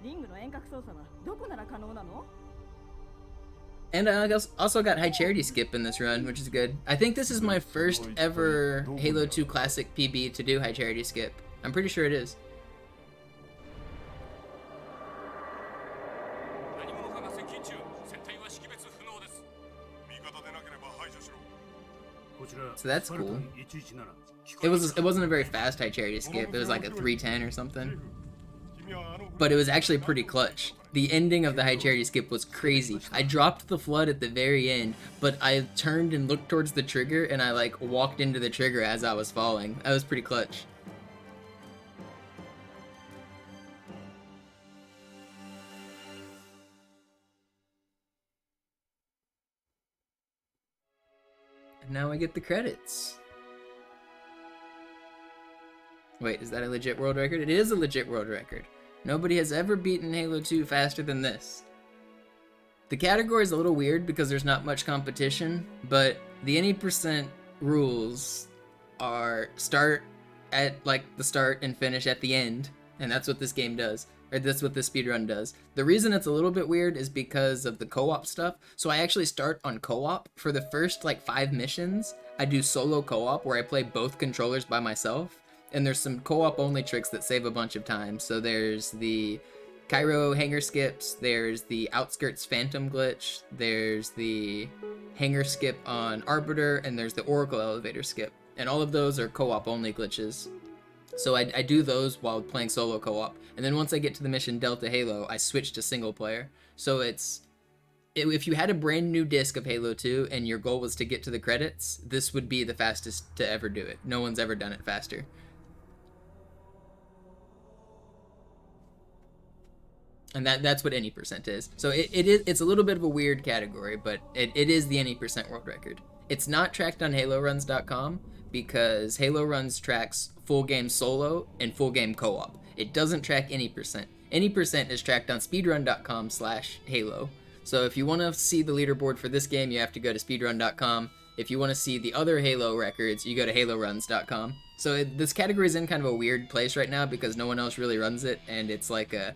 リングの遠隔操作はどこなら可能なの？ And I also got high charity skip in this run, which is good. I think this is my first ever Halo 2 Classic PB to do high charity skip. I'm pretty sure it is. So that's cool. It wasn't a very fast high charity skip. It was like a 310 or something. But it was actually pretty clutch. The ending of the high charity skip was crazy. I dropped the flood at the very end, but I turned and looked towards the trigger and I like walked into the trigger as I was falling. That was pretty clutch. And now we get the credits. Wait, is that a legit world record? It is a legit world record. Nobody has ever beaten Halo 2 faster than this. The category is a little weird because there's not much competition, but the any percent rules are start at like the start and finish at the end, and that's what this game does, or that's what this speedrun does. The reason it's a little bit weird is because of the co-op stuff. So I actually start on co-op. For the first like 5 missions, I do solo co-op where I play both controllers by myself. And there's some co-op only tricks that save a bunch of time. So there's the Cairo hangar skips, there's the Outskirts Phantom glitch, there's the hangar skip on Arbiter, and there's the Oracle elevator skip. And all of those are co-op only glitches. So I do those while playing solo co-op. And then once I get to the mission Delta Halo, I switch to single player. So if you had a brand new disc of Halo 2 and your goal was to get to the credits, this would be the fastest to ever do it. No one's ever done it faster. And that's what any percent is. So it's a little bit of a weird category, but it is the any percent world record. It's not tracked on HaloRuns.com because HaloRuns tracks full game solo and full game co-op. It doesn't track any percent. Any percent is tracked on speedrun.com/Halo. So if you want to see the leaderboard for this game, you have to go to speedrun.com. If you want to see the other Halo records, you go to HaloRuns.com. So this category is in kind of a weird place right now because no one else really runs it, and it's like a...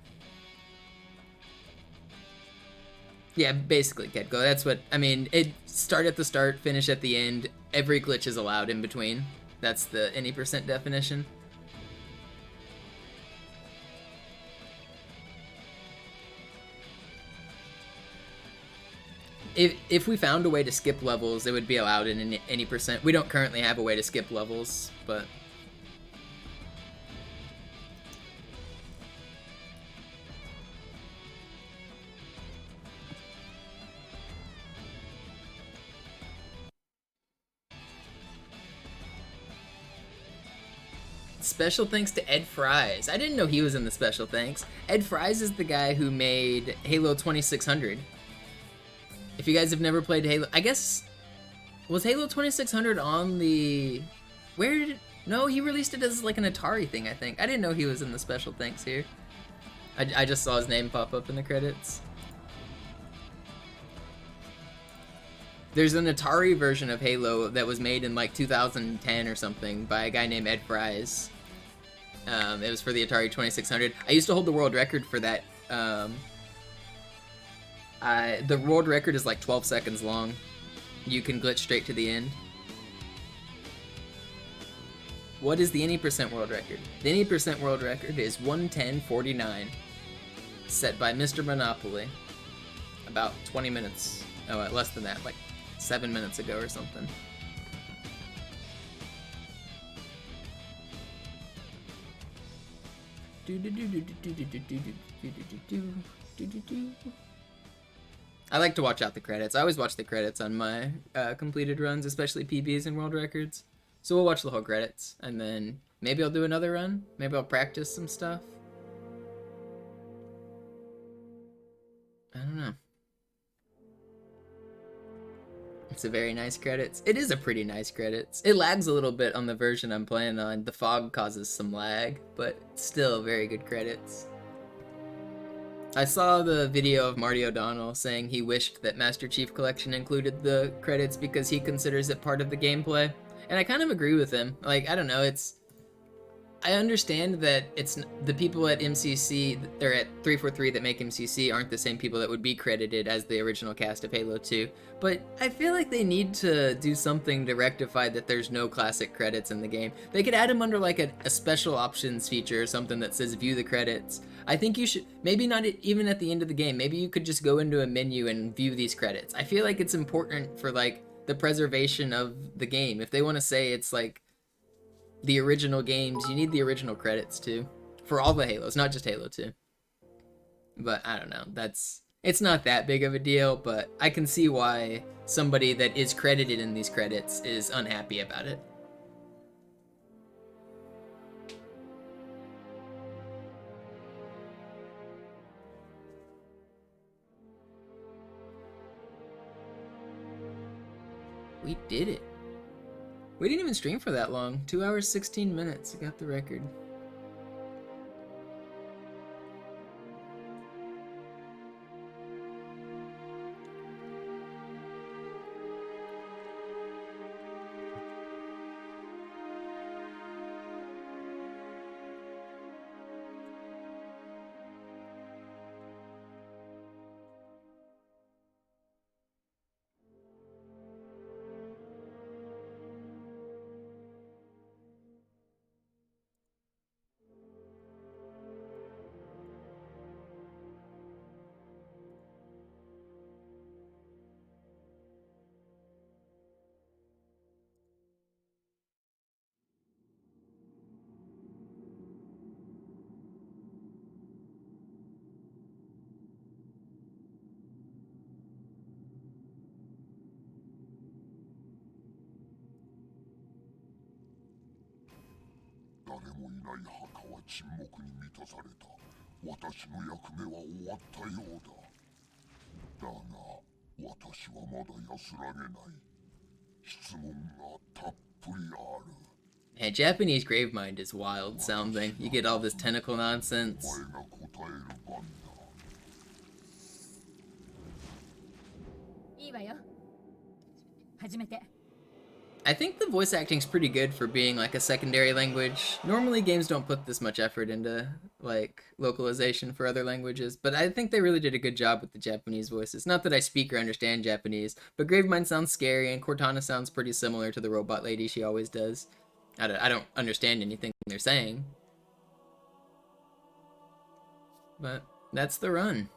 Yeah, basically, Ketco. That's what, I mean, it start at the start, finish at the end. Every glitch is allowed in between. That's the any percent definition. If we found a way to skip levels, it would be allowed in any percent. We don't currently have a way to skip levels, but... Special thanks to Ed Fries. I didn't know he was in the special thanks. Ed Fries is the guy who made Halo 2600. If you guys have never played Halo... I guess... Was Halo 2600 on the... Where did it... No, he released it as like an Atari thing, I think. I didn't know he was in the special thanks here. I just saw his name pop up in the credits. There's an Atari version of Halo that was made in like 2010 or something by a guy named Ed Fries. It was for the Atari 2600. I used to hold the world record for that. The world record is like 12 seconds long. You can glitch straight to the end. What is the any percent world record? The any percent world record is 110.49, set by Mr. Monopoly about 20 minutes. Oh, less than that, like 7 minutes ago or something. I like to watch out the credits. I always watch the credits on my completed runs, especially PBs and world records. So we'll watch the whole credits, and then maybe I'll do another run. Maybe I'll practice some stuff. I don't know. It's a very nice credits. It is a pretty nice credits. It lags a little bit on the version I'm playing on. The fog causes some lag, but still very good credits. I saw the video of Marty O'Donnell saying he wished that Master Chief Collection included the credits because he considers it part of the gameplay. And I kind of agree with him. Like, I don't know, I understand that it's the people at MCC or at 343 that make MCC aren't the same people that would be credited as the original cast of Halo 2, but I feel like they need to do something to rectify that there's no classic credits in the game. They could add them under like a special options feature or something that says view the credits. I think you should, maybe not even at the end of the game, maybe you could just go into a menu and view these credits. I feel like it's important for like the preservation of the game. If they want to say it's like the original games, you need the original credits too, for all the Halos, not just Halo 2. But I don't know, it's not that big of a deal, but I can see why somebody that is credited in these credits is unhappy about it. We did it. We didn't even stream for that long. 2 hours, 16 minutes. We got the record. Man, Japanese Gravemind is wild sounding. You get all this tentacle nonsense. I think the voice acting's pretty good for being like a secondary language. Normally games don't put this much effort into like localization for other languages, but I think they really did a good job with the Japanese voices. Not that I speak or understand Japanese, but Gravemind sounds scary and Cortana sounds pretty similar to the robot lady she always does. I don't understand anything they're saying. But that's the run.